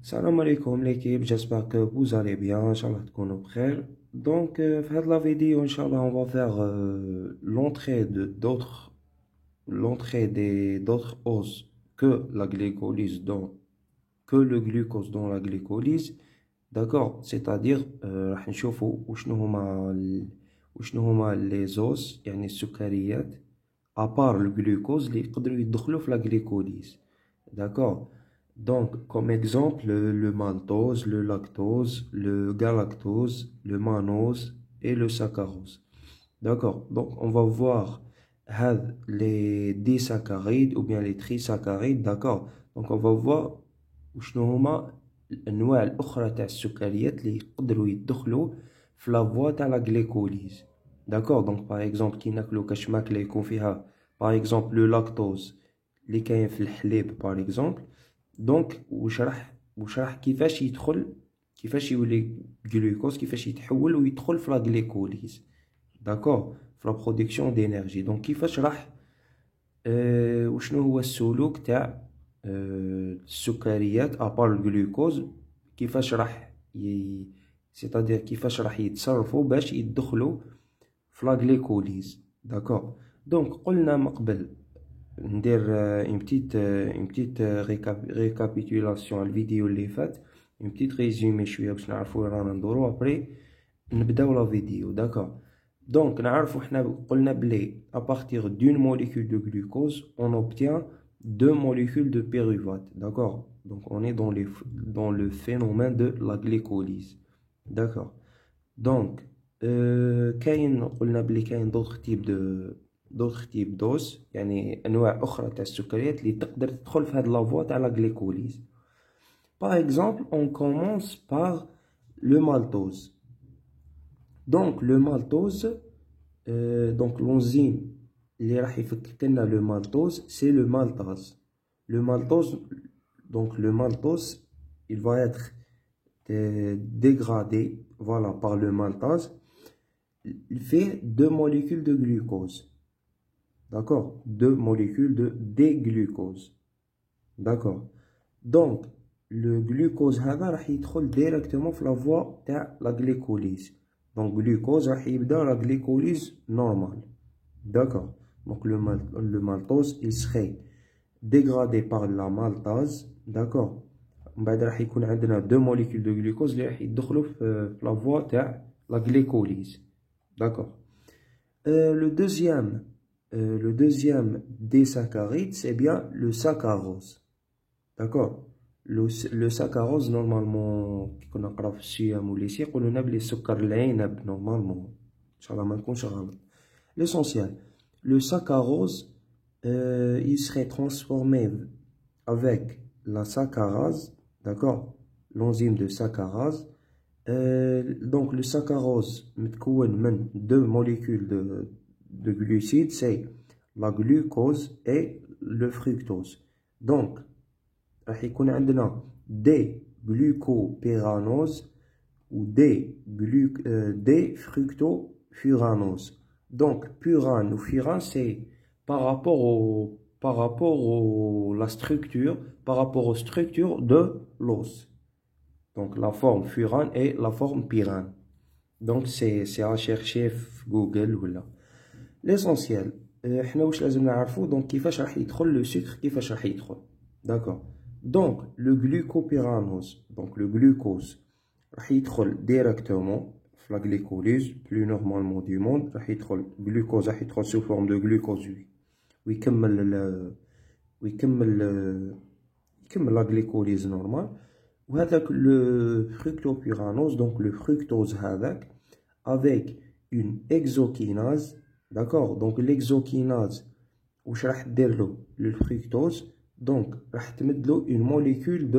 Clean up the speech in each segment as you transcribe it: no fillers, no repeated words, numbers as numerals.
Salam alaikum l'équipe, j'espère que vous allez bien, Inch'Allah تكونوا بخير. Donc, في هذه la vidéo, Inch'Allah, on va faire l'entrée des d'autres os que la glycolyse que le glucose dans la glycolyse. D'accord, c'est-à-dire راح نشوفوا وشنو هما les os يعني السكريات à part le glucose اللي يقدروا يدخلوا في la glycolyse. D'accord. Donc, comme exemple, le maltose, le lactose, le galactose, le mannose et le saccharose. D'accord. Donc, on va voir les disaccharides ou bien les trisaccharides. D'accord. Donc, on va voir وشنو هما الأنواع الأخرى تاع السكريات اللي يقدروا يدخلوا في لا فوا تاع لا غليكوليز. داكور. دونك باغ اكزومبل كي ناكلو كاش ماكله يكون فيها باغ اكزومبل لو لاكتوز اللي كاين في الحليب باغ اكزومبل. دونك وش راح كيفاش يولي جلوكوز، كيفاش يتحول ويدخل في لا غليكوليز. داكور. في لا برودكسيون دينيرجي. دونك كيفاش راح وشنو هو السلوك تاع السكريات ابار الجلوكوز، كيفاش راح سيتادير كيفاش راح يتصرفوا باش يدخلوا في لا غليكوليز. داكور. دونك قلنا من قبل ندير اون بتيت ريكابيتولاسيون الفيديو اللي فات، اون بتيت ريزومي شويه باش نعرفوا رانا ندورو ابري نبداو لا فيديو. داكور. دونك نعرفوا حنا قلنا بلي à partir d'une molécule de glucose on obtient deux molécules de pyruvate. D'accord. Donc on est dans le phénomène de la glycolyse. D'accord. Donc كاين قلنا بلي كاين d'autres types d'os، يعني انواع اخرى تاع السكريات اللي تقدر تدخل في هاد لا فوا تاع لا غليكوليز. Par exemple, on commence par le maltose. Donc le maltose, donc l'enzyme اللي راح يفكك لنا le maltose c'est le maltase. Le maltose, donc le maltose, il va être dégradé, voilà, par le maltase. Il fait deux molécules de glucose. D'accord, deux molécules de déglucose. D'accord. Donc le glucose هذا راح يدخل directement في la voie تاع la glycolyse. Donc glucose راح يبدا la glycolyse normale. D'accord. Donc le maltose il serait dégradé par la maltase. D'accord. بعد راح يكون عندنا deux molécules de glucose اللي راح يدخلوا في la voie تاع la glycolyse. D'accord. Le deuxième des saccharides, c'est bien le saccharose. D'accord. Le saccharose, normalement, كي كنا نقراو في السيام والليسي يقولوا لنا بلي سكر العنب normalement. إن شاء الله ما نكونش غلط. L'essentiel, le saccharose, il serait transformé avec la saccharase, d'accord, l'enzyme de saccharase. Donc le saccharose متكون من deux molécules de glucides, c'est la glucose et le fructose. Donc راح يكون عندنا des glucopyranose ou des fructofuranose. Donc purane ou furane c'est par rapport la structure, par rapport aux structures de l'os. Donc la forme furane et la forme pyrane. Donc c'est à chercher في Google ولا. L'essentiel احنا واش لازم نعرفو دونك كيفاش راح يدخل لو سكر، كيفاش راح يدخل. D'accord. Donc le glucopyranose, donc le glucose راح يدخل directement في la glycolyse plus normalement du monde. راح يدخل glucose، راح يدخل sous forme de glucose ويكمل la glycolyse normale. وهذاك le fructopyranose، donc le fructose هذاك avec une exokinase. D'accord. Donc l'exokinase واش راح دير له للفركتوز، donc راح تمدلو une molécule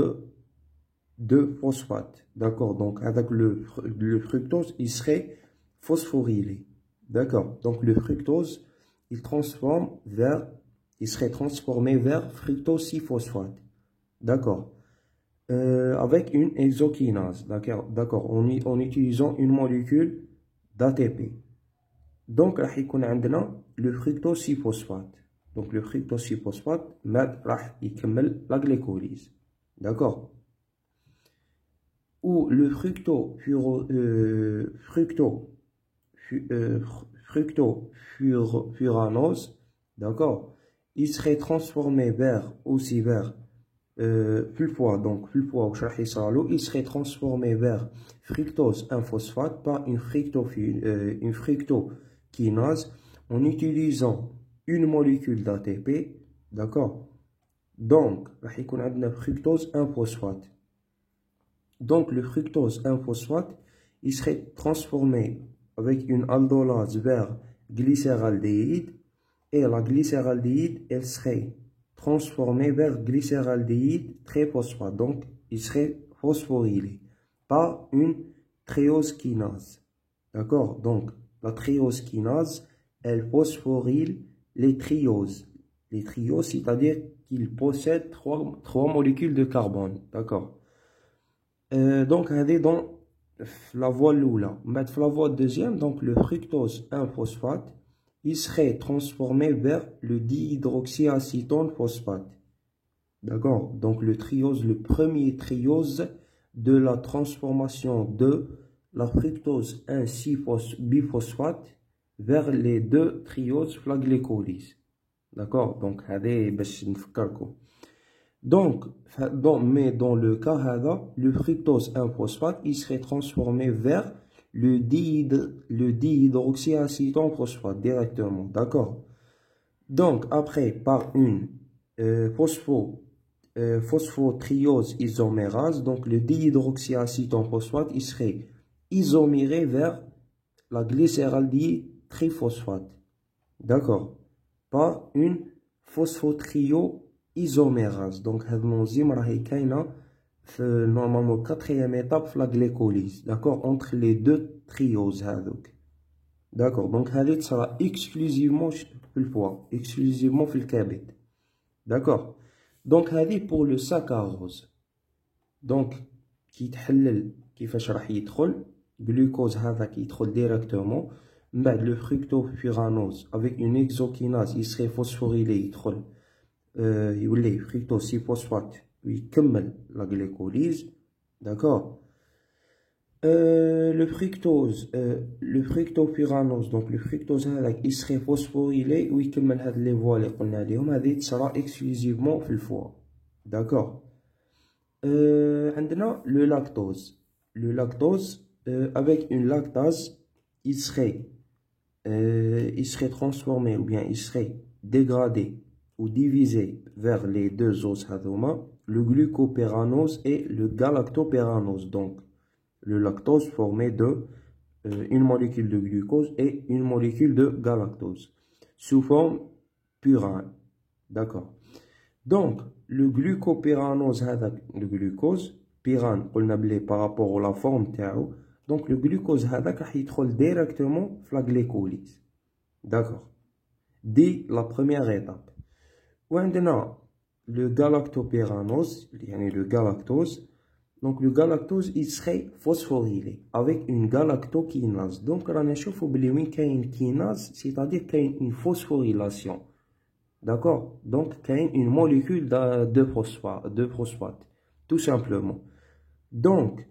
de phosphate. D'accord. Donc avec le fructose il serait phosphorylé. D'accord. Donc le fructose il serait transformé vers fructose 6-phosphate. D'accord. Avec une exokinase. D'accord. En utilisant une molécule d'ATP. Donc راح يكون عندنا le fructose 6-phosphate. Donc le fructose 6-phosphate راح يكمل la glycolyse. D'accord. où le fructofuranose, d'accord, il serait transformé vers, aussi vers, donc il serait transformé vers fructose 1-phosphate par une fructokinase en utilisant une molécule d'ATP, d'accord. Donc, on a une fructose 1-phosphate. Donc, le fructose 1-phosphate, il serait transformé avec une aldolase vers glycéraldéhyde. Et la glycéraldéhyde, elle serait transformée vers glycéraldéhyde triphosphate. Donc, il serait phosphorylé par une trioskinase. D'accord? Donc, la trioskinase, elle phosphoryle les trioses. Les trioses, c'est-à-dire qu'ils possèdent trois molécules de carbone. D'accord? Donc, elle est dans la voie l'oula. Mais la voie deuxième, donc le fructose 1-phosphate, il serait transformé vers le dihydroxyacétone phosphate. D'accord? Donc le triose, le premier triose de la transformation de la fructose 1,6-biphosphate vers les deux trioses la glycolyse. D'accord? Donc, mais dans le cas le fructose 1-phosphate, il serait transformé vers le dihydroxyacétone phosphate directement. D'accord? Donc, après, par une phosphotriose isomérase, donc le dihydroxyacétone phosphate, il serait isoméré vers la glycéraldéhyde triphosphate. D'accord? Par une phosphotrio-isomérase. Donc, cette enzyme est normalement quatrième étape de la glycolyse. D'accord? Entre les deux trioses. D'accord? Donc, elle sera exclusivement le foie, exclusivement le cabet. D'accord? Donc, elle pour le saccharose. Donc, qui كيفاش راح يدخل glucose هذا qui يدخل directement. Mais le fructofuranose avec une hexokinase, il serait phosphorylé, il يدخل يولي fructose 6-phosphate ويكمل la glycolyse. D'accord? Le fructofuranose, donc le fructose هذاك il serait phosphorylé ويكمل هاد les voies اللي قلنا عليهم. هذه sera exclusivement في الفوق. D'accord? عندنا le lactose. Le lactose avec une lactase, il serait transformé ou bien il serait dégradé ou divisé vers les deux os hadoma, le glucopéranose et le galactopéranose. Donc, le lactose formé de une molécule de glucose et une molécule de galactose sous forme purine. D'accord. Donc, le glucopéranose, le glucose, pyrane, on l'a par rapport à la forme تاعو. Donc, le glucose, il يدخل directement dans la glycolyse. D'accord. Dès la première étape. Ou maintenant, le galactopéranose, le galactose. Donc, le galactose, il serait phosphorylé avec une galactokinase. Donc, on a une kinase, c'est-à-dire qu'il y a une phosphorylation. D'accord? Donc, il y a une molécule de phosphate, tout simplement. Donc,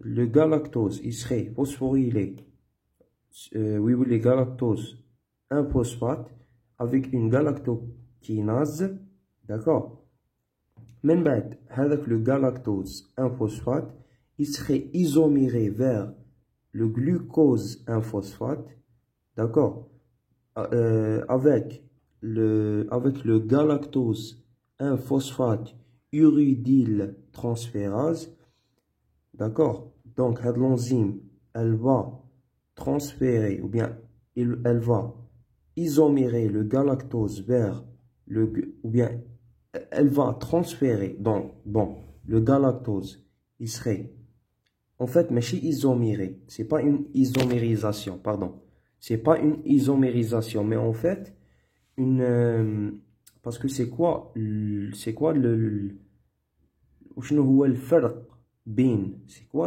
le galactose, il serait phosphorylé, le galactose 1-phosphate avec une galactokinase, d'accord? Même avec le galactose 1-phosphate, il serait isoméré vers le glucose 1-phosphate, d'accord? Avec le galactose 1-phosphate uridyl transférase, d'accord? Donc, l'enzyme, elle va transférer, ou bien, elle va isomérer le galactose vers ou bien, elle va transférer, donc, bon, le galactose, il serait, en fait, mais chez isoméré, c'est pas une isomérisation, pardon, c'est pas une isomérisation, mais en fait, parce que c'est quoi c'est quoi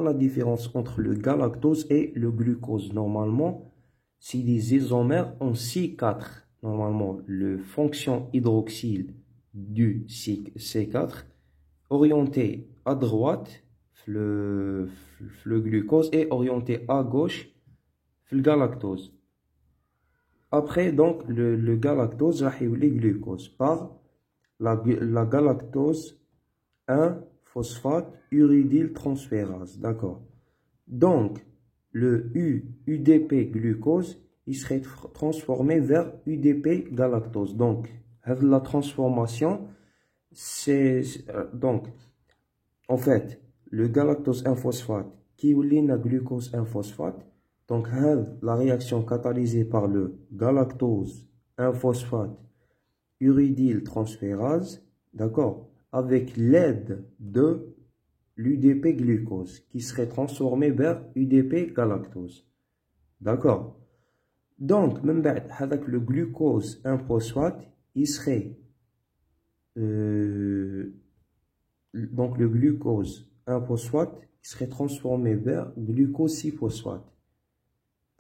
la différence entre le galactose et le glucose? Normalement, c'est des isomères en C4. Normalement, le fonction hydroxyle du C4 orienté à droite, le glucose est orienté à gauche le galactose. Après, donc, le galactose, راح يولي glucose par la galactose 1 phosphate uridyl transférase. D'accord. Donc, le UDP glucose, il serait transformé vers UDP galactose. Donc, la transformation, c'est donc, en fait, le galactose 1 phosphate qui يولي na glucose 1 phosphate. Donc, la réaction catalysée par le galactose 1 phosphate uridyl transférase, d'accord, avec l'aide de l'UDP glucose qui serait transformé vers UDP galactose. D'accord. Donc, même avec le glucose 1 phosphate, il serait donc le glucose 1 phosphate il serait transformé vers glucose 6 phosphate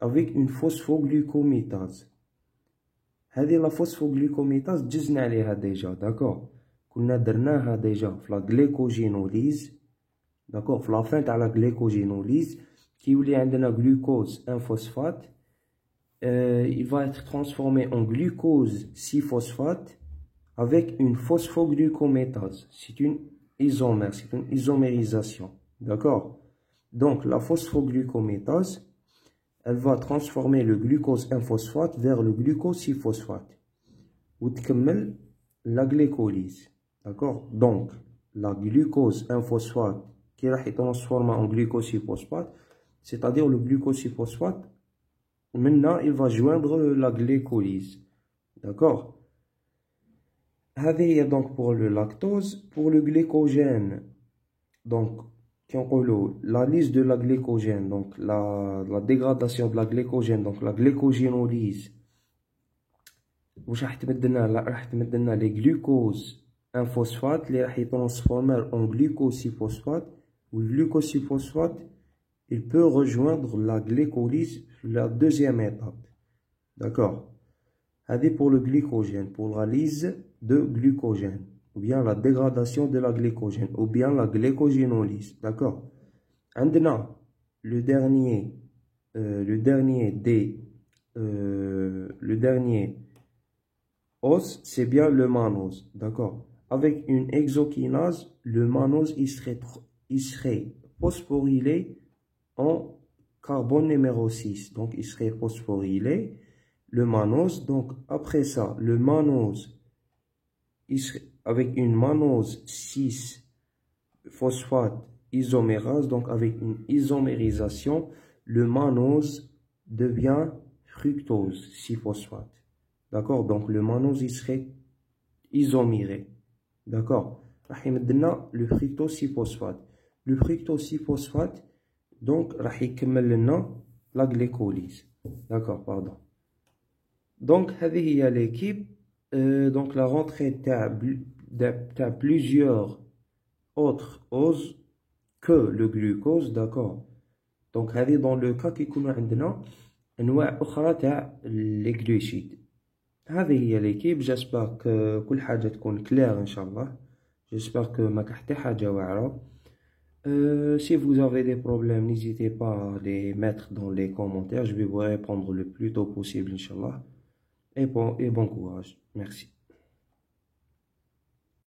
avec une phosphoglucométase. هذه la phosphoglucométase جزنا عليها déjà, d'accord. كنا درناها déjà في la glycogénolyse, d'accord, في la fin تاع la glycogénolyse كيولي عندنا glucose 1 phosphate, il va être transformé en glucose 6 phosphate avec une phosphoglucométase. C'est une isomère, c'est une isomérisation, d'accord. Donc la phosphoglucométase, elle va transformer le glucose 1 phosphate vers le glucose 6 phosphate. Ou تكمل la glycolyse. D'accord. Donc, la glucose 1 phosphate qui va être transformée en glucose 6 phosphate, c'est-à-dire le glucose 6 phosphate, maintenant il va joindre la glycolyse. D'accord. هذه donc pour le lactose. Pour le glycogène, donc, la liste de la glycogène, donc la dégradation de la glycogène, donc la glycogénolyse, راح تمد لنا les glucose 1 phosphate اللي راح يترانسفورمر en glucose 6 phosphate, ou le glucose 6 phosphate il peut rejoindre la glycolyse la deuxième étape. D'accord. هذه pour le glycogène, pour la lyse de glucogène, ou bien la dégradation de la glycogène, ou bien la glycogénolyse. D'accord. عندنا le dernier os, c'est bien le mannose. D'accord. Avec une hexokinase, le mannose il serait phosphorylé en carbone numéro 6. Donc il serait phosphorylé le mannose. Donc après ça, le mannose avec une mannose 6 phosphate isomérase, donc avec une isomérisation, le mannose devient fructose 6 phosphate. D'accord. Donc le mannose il serait isoméré. D'accord. Le fructose 6 phosphate. Le fructose 6 phosphate, donc راح يكمل لنا la glycolyse. D'accord, pardon. Donc هذه هي l'équipe. Donc la rentrée تاع plusieurs autres oses que le glucose. D'accord. Donc هذه dans le cas كيكونوا عندنا انواع اخرى تاع les glucides. هذه هي l'équipe. j'espère que كل حاجه تكون claire ان شاء الله. j'espère que ما كان حتى حاجه واعره. Si vous avez des problèmes, n'hésitez pas à les mettre dans les commentaires. Je vais vous répondre le plus tôt possible, Inch'Allah. Et bon courage. Merci.